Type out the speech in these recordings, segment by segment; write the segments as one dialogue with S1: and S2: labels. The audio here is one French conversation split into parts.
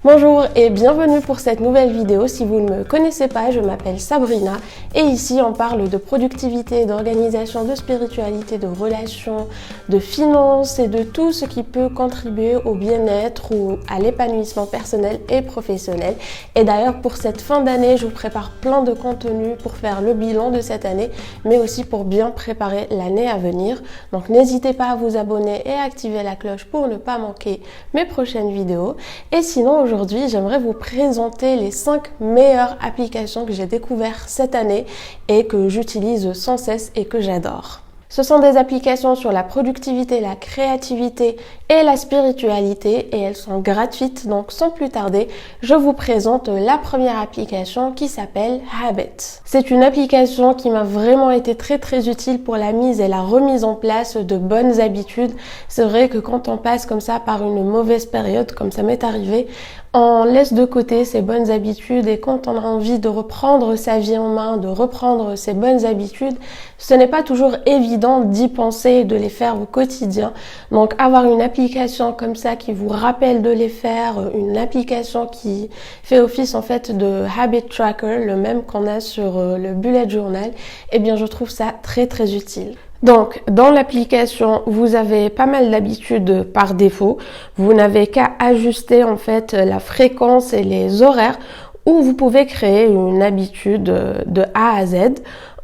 S1: Bonjour et bienvenue pour cette nouvelle vidéo. Si vous ne me connaissez pas, je m'appelle Sabrina et ici on parle de productivité, d'organisation, de spiritualité, de relations, de finances et de tout ce qui peut contribuer au bien-être ou à l'épanouissement personnel et professionnel. Et d'ailleurs pour cette fin d'année, je vous prépare plein de contenus pour faire le bilan de cette année, mais aussi pour bien préparer l'année à venir. Donc n'hésitez pas à vous abonner et à activer la cloche pour ne pas manquer mes prochaines vidéos. Et sinon, aujourd'hui, j'aimerais vous présenter les 5 meilleures applications que j'ai découvertes cette année et que j'utilise sans cesse et que j'adore. Ce sont des applications sur la productivité, la créativité et la spiritualité et elles sont gratuites. Donc sans plus tarder, je vous présente la première application qui s'appelle Habit. C'est une application qui m'a vraiment été très utile pour la mise et la remise en place de bonnes habitudes. C'est vrai que quand on passe comme ça par une mauvaise période, comme ça m'est arrivé, on laisse de côté ses bonnes habitudes et quand on a envie de reprendre sa vie en main, de reprendre ses bonnes habitudes, ce n'est pas toujours évident d'y penser et de les faire au quotidien. Donc avoir une application comme ça qui vous rappelle de les faire, une application qui fait office en fait de habit tracker, le même qu'on a sur le bullet journal, eh bien je trouve ça très utile. Donc, dans l'application, vous avez pas mal d'habitudes par défaut. Vous n'avez qu'à ajuster en fait la fréquence et les horaires où vous pouvez créer une habitude de A à Z.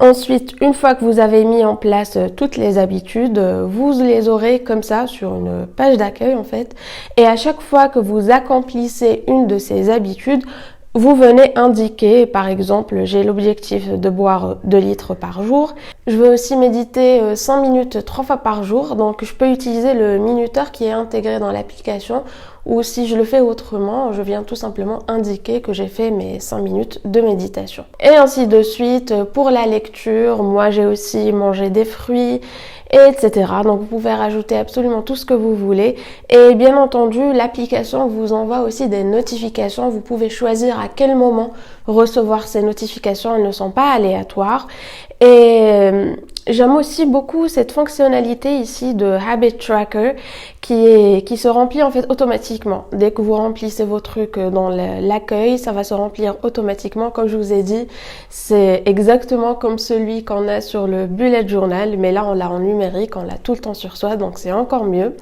S1: Ensuite, une fois que vous avez mis en place toutes les habitudes, vous les aurez comme ça sur une page d'accueil en fait. Et à chaque fois que vous accomplissez une de ces habitudes, vous venez indiquer, par exemple, j'ai l'objectif de boire 2 litres par jour. Je veux aussi méditer 5 minutes 3 fois par jour. Donc, je peux utiliser le minuteur qui est intégré dans l'application. Ou si je le fais autrement, je viens tout simplement indiquer que j'ai fait mes 5 minutes de méditation. Et ainsi de suite. Pour la lecture, moi j'ai aussi mangé des fruits, etc. Donc vous pouvez rajouter absolument tout ce que vous voulez. Et bien entendu, l'application vous envoie aussi des notifications. Vous pouvez choisir à quel moment recevoir ces notifications. Elles ne sont pas aléatoires. Et j'aime aussi beaucoup cette fonctionnalité ici de Habit Tracker qui se remplit en fait automatiquement. Dès que vous remplissez vos trucs dans l'accueil, ça va se remplir automatiquement. Comme je vous ai dit, c'est exactement comme celui qu'on a sur le bullet journal, mais là on l'a en numérique, on l'a tout le temps sur soi, donc c'est encore mieux.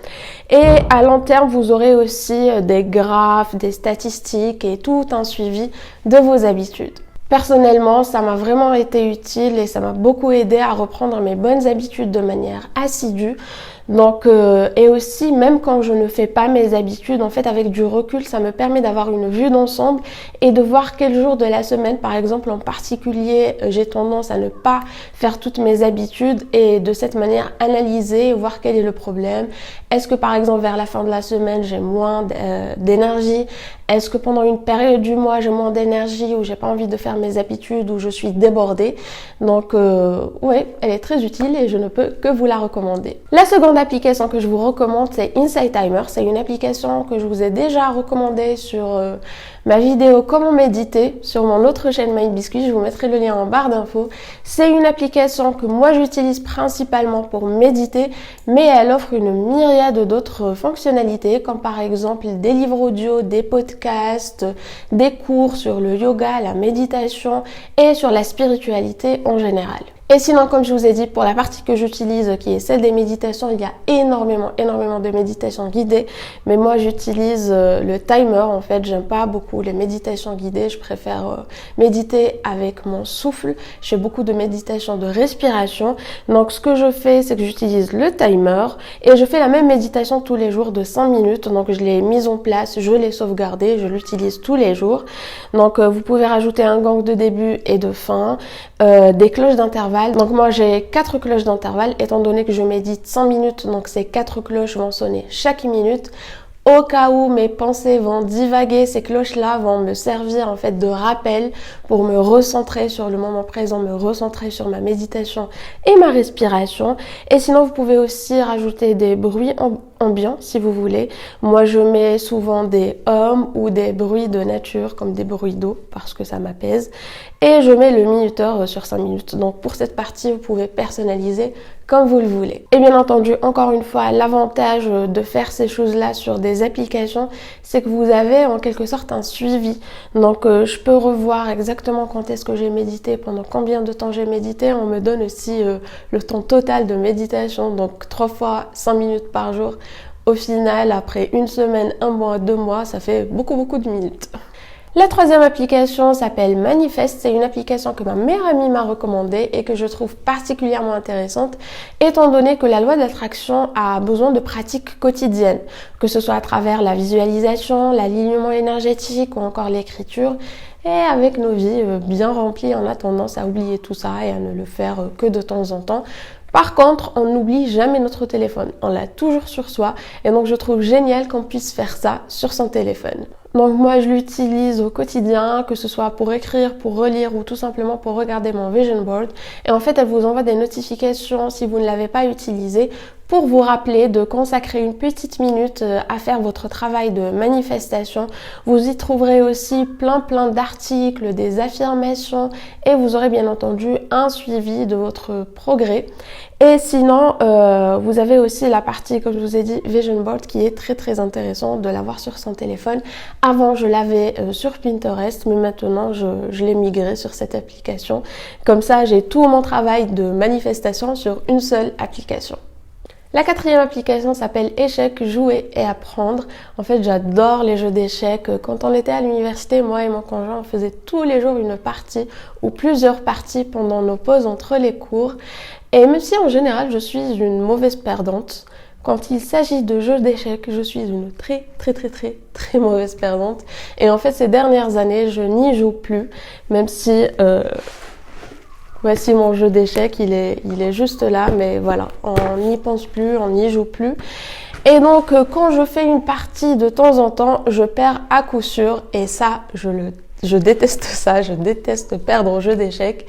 S1: Et à long terme, vous aurez aussi des graphes, des statistiques et tout un suivi de vos habitudes. Personnellement, ça m'a vraiment été utile et ça m'a beaucoup aidé à reprendre mes bonnes habitudes de manière assidue. Donc, et aussi, même quand je ne fais pas mes habitudes, en fait, avec du recul, ça me permet d'avoir une vue d'ensemble et de voir quel jour de la semaine, par exemple, en particulier, j'ai tendance à ne pas faire toutes mes habitudes et de cette manière analyser et voir quel est le problème. Est-ce que, par exemple, vers la fin de la semaine, j'ai moins d'énergie? Est-ce que pendant une période du mois, j'ai moins d'énergie ou j'ai pas envie de faire mes habitudes ou je suis débordée? Donc, ouais, elle est très utile et je ne peux que vous la recommander. La seconde application que je vous recommande, c'est Insight Timer. C'est une application que je vous ai déjà recommandée sur ma vidéo Comment méditer sur mon autre chaîne Mind Biscuit. Je vous mettrai le lien en barre d'infos. C'est une application que moi j'utilise principalement pour méditer, mais elle offre une myriade d'autres fonctionnalités, comme par exemple des livres audio, des podcasts, des cours sur le yoga, la méditation et sur la spiritualité en général. Et sinon, comme je vous ai dit, pour la partie que j'utilise, qui est celle des méditations, il y a énormément de méditations guidées. Mais moi, j'utilise le timer. En fait, j'aime pas beaucoup les méditations guidées. Je préfère méditer avec mon souffle. Je fais beaucoup de méditations de respiration. Donc, ce que je fais, c'est que j'utilise le timer et je fais la même méditation tous les jours de 5 minutes. Donc, je l'ai mise en place, je l'ai sauvegardée, je l'utilise tous les jours. Donc, vous pouvez rajouter un gong de début et de fin, des cloches d'intervalle. Donc moi j'ai 4 cloches d'intervalle étant donné que je médite 5 minutes, donc ces 4 cloches vont sonner chaque minute. Au cas où mes pensées vont divaguer, ces cloches-là vont me servir en fait de rappel pour me recentrer sur le moment présent, me recentrer sur ma méditation et ma respiration. Et sinon vous pouvez aussi rajouter des bruits ambiant si vous voulez. Moi je mets souvent des hums ou des bruits de nature comme des bruits d'eau parce que ça m'apaise. Et je mets le minuteur sur 5 minutes. Donc pour cette partie, vous pouvez personnaliser comme vous le voulez. Et bien entendu, encore une fois, l'avantage de faire ces choses-là sur des applications, c'est que vous avez en quelque sorte un suivi. Donc je peux revoir exactement quand est-ce que j'ai médité, pendant combien de temps j'ai médité. On me donne aussi le temps total de méditation, donc 3 fois 5 minutes par jour. Au final, après une semaine, un mois, 2 mois, ça fait beaucoup de minutes. La troisième application s'appelle Manifest. C'est une application que ma meilleure amie m'a recommandée et que je trouve particulièrement intéressante étant donné que la loi d'attraction a besoin de pratiques quotidiennes, que ce soit à travers la visualisation, l'alignement énergétique ou encore l'écriture. Et avec nos vies bien remplies, on a tendance à oublier tout ça et à ne le faire que de temps en temps. Par contre, on n'oublie jamais notre téléphone. On l'a toujours sur soi et donc je trouve génial qu'on puisse faire ça sur son téléphone. Donc moi je l'utilise au quotidien, que ce soit pour écrire, pour relire ou tout simplement pour regarder mon vision board. Et en fait elle vous envoie des notifications si vous ne l'avez pas utilisé pour vous rappeler de consacrer une petite minute à faire votre travail de manifestation. Vous y trouverez aussi plein d'articles, des affirmations et vous aurez bien entendu un suivi de votre progrès. Et sinon, vous avez aussi la partie, comme je vous ai dit, Vision Board qui est très intéressant de l'avoir sur son téléphone. Avant, je l'avais sur Pinterest, mais maintenant, je l'ai migré sur cette application. Comme ça, j'ai tout mon travail de manifestation sur une seule application. La quatrième application s'appelle Échecs, jouer et apprendre. En fait, j'adore les jeux d'échecs. Quand on était à l'université, moi et mon conjoint, on faisait tous les jours une partie ou plusieurs parties pendant nos pauses entre les cours. Et même si en général, je suis une mauvaise perdante, quand il s'agit de jeux d'échecs, je suis une très mauvaise perdante. Et en fait, ces dernières années, je n'y joue plus, même si... Voici mon jeu d'échecs, il est juste là, mais voilà, on n'y pense plus, on n'y joue plus. Et donc, quand je fais une partie de temps en temps, je perds à coup sûr, et ça, je déteste ça, je déteste perdre au jeu d'échecs.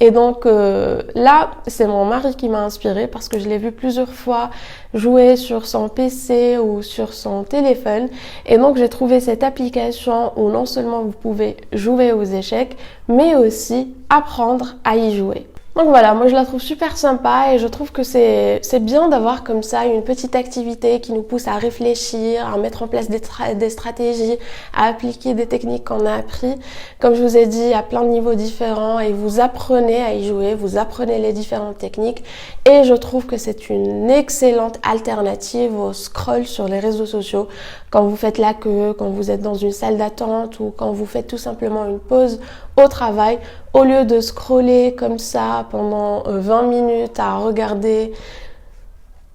S1: Et donc là, c'est mon mari qui m'a inspirée parce que je l'ai vu plusieurs fois jouer sur son PC ou sur son téléphone. Et donc j'ai trouvé cette application où non seulement vous pouvez jouer aux échecs, mais aussi apprendre à y jouer. Donc voilà, moi je la trouve super sympa et je trouve que c'est bien d'avoir comme ça une petite activité qui nous pousse à réfléchir, à mettre en place des stratégies, à appliquer des techniques qu'on a appris. Comme je vous ai dit, à plein de niveaux différents et vous apprenez à y jouer, vous apprenez les différentes techniques et je trouve que c'est une excellente alternative au scroll sur les réseaux sociaux quand vous faites la queue, quand vous êtes dans une salle d'attente ou quand vous faites tout simplement une pause au travail. Au lieu de scroller comme ça pendant 20 minutes à regarder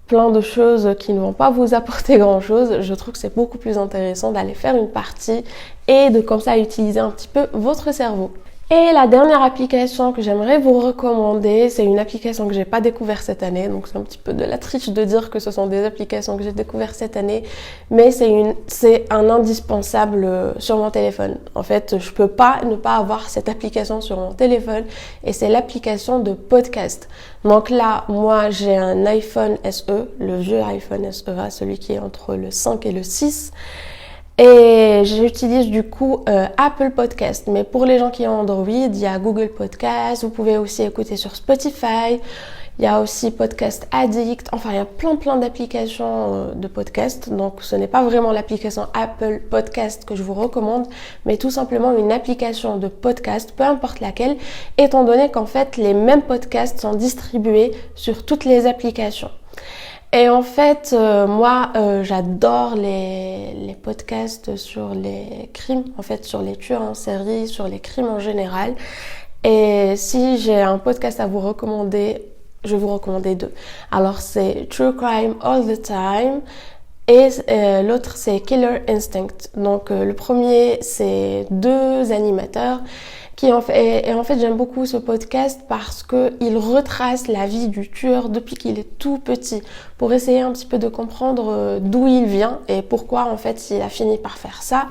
S1: plein de choses qui ne vont pas vous apporter grand chose, je trouve que c'est beaucoup plus intéressant d'aller faire une partie et de comme ça utiliser un petit peu votre cerveau. Et la dernière application que j'aimerais vous recommander, c'est une application que j'ai pas découverte cette année, donc c'est un petit peu de la triche de dire que ce sont des applications que j'ai découvertes cette année, mais c'est un indispensable sur mon téléphone. En fait, je peux pas ne pas avoir cette application sur mon téléphone et c'est l'application de podcast. Donc là, moi j'ai un iPhone SE, le vieux iPhone SE, celui qui est entre le 5 et le 6. Et j'utilise du coup Apple Podcast. Mais pour les gens qui ont Android, il y a Google Podcast. Vous pouvez aussi écouter sur Spotify. Il y a aussi Podcast Addict. Enfin, il y a plein d'applications de podcast. Donc, ce n'est pas vraiment l'application Apple Podcast que je vous recommande, mais tout simplement une application de podcast, peu importe laquelle, étant donné qu'en fait, les mêmes podcasts sont distribués sur toutes les applications. Et en fait, moi, j'adore les podcasts sur les crimes, en fait, sur les tueurs en série, sur les crimes en général. Et si j'ai un podcast à vous recommander, je vais vous recommander 2. Alors, c'est True Crime All the Time et l'autre, c'est Killer Instinct. Donc, le premier, c'est 2 animateurs et en fait, j'aime beaucoup ce podcast parce que il retrace la vie du tueur depuis qu'il est tout petit pour essayer un petit peu de comprendre d'où il vient et pourquoi en fait il a fini par faire ça.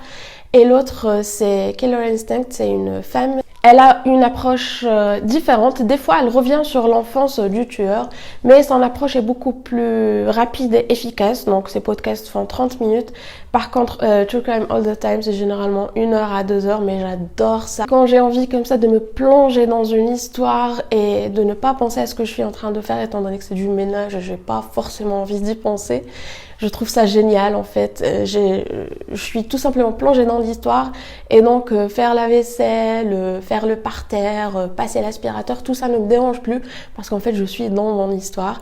S1: Et l'autre, c'est Killer Instinct, c'est une femme Elle a une approche différente. Des fois, elle revient sur l'enfance du tueur, mais son approche est beaucoup plus rapide et efficace. Donc, ces podcasts font 30 minutes. Par contre, True Crime All the Time, c'est généralement 1 heure à 2 heures, mais j'adore ça. Quand j'ai envie comme ça de me plonger dans une histoire et de ne pas penser à ce que je suis en train de faire, étant donné que c'est du ménage, j'ai pas forcément envie d'y penser. Je trouve ça génial en fait. Je suis tout simplement plongée dans l'histoire et donc faire la vaisselle, faire le parterre, passer l'aspirateur, tout ça ne me dérange plus parce qu'en fait je suis dans mon histoire.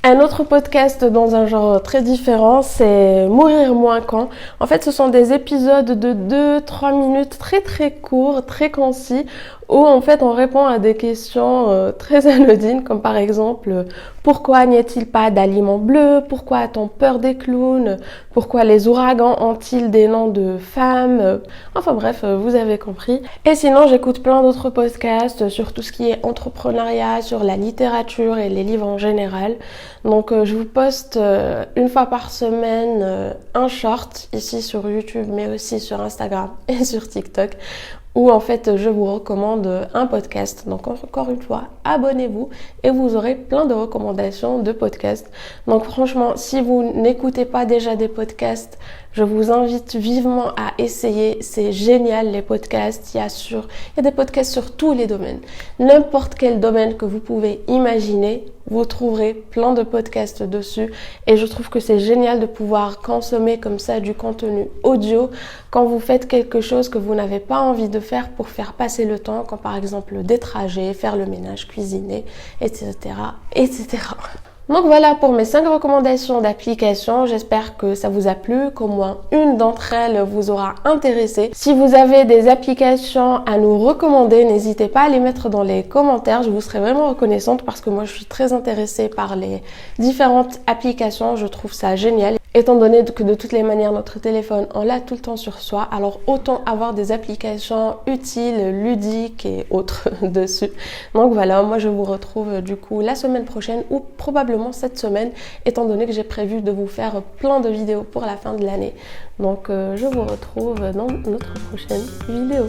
S1: Un autre podcast dans un genre très différent, c'est Mourir moins con. En fait, ce sont des épisodes de 2-3 minutes très très courts, très concis, où en fait on répond à des questions très anodines, comme par exemple pourquoi n'y a-t-il pas d'aliments bleus, pourquoi a-t-on peur des clowns, pourquoi les ouragans ont-ils des noms de femmes, enfin bref, vous avez compris. Et sinon j'écoute plein d'autres podcasts sur tout ce qui est entrepreneuriat, sur la littérature et les livres en général. Donc je vous poste 1 fois par semaine un short ici sur YouTube, mais aussi sur Instagram et sur TikTok, où en fait je vous recommande un podcast. Donc encore une fois, abonnez-vous et vous aurez plein de recommandations de podcasts. Donc franchement, si vous n'écoutez pas déjà des podcasts, je vous invite vivement à essayer. C'est génial les podcasts. Il y a des podcasts sur tous les domaines. N'importe quel domaine que vous pouvez imaginer, vous trouverez plein de podcasts dessus. Et je trouve que c'est génial de pouvoir consommer comme ça du contenu audio quand vous faites quelque chose que vous n'avez pas envie de faire pour faire passer le temps, comme par exemple des trajets, faire le ménage, cuisiner, etc., etc. Donc voilà pour mes 5 recommandations d'applications. J'espère que ça vous a plu, qu'au moins une d'entre elles vous aura intéressé. Si vous avez des applications à nous recommander, n'hésitez pas à les mettre dans les commentaires. Je vous serai vraiment reconnaissante parce que moi je suis très intéressée par les différentes applications. Je trouve ça génial. Étant donné que de toutes les manières notre téléphone on l'a tout le temps sur soi, alors autant avoir des applications utiles, ludiques et autres dessus. Donc voilà, moi je vous retrouve du coup la semaine prochaine ou probablement cette semaine, étant donné que j'ai prévu de vous faire plein de vidéos pour la fin de l'année. Donc je vous retrouve dans notre prochaine vidéo.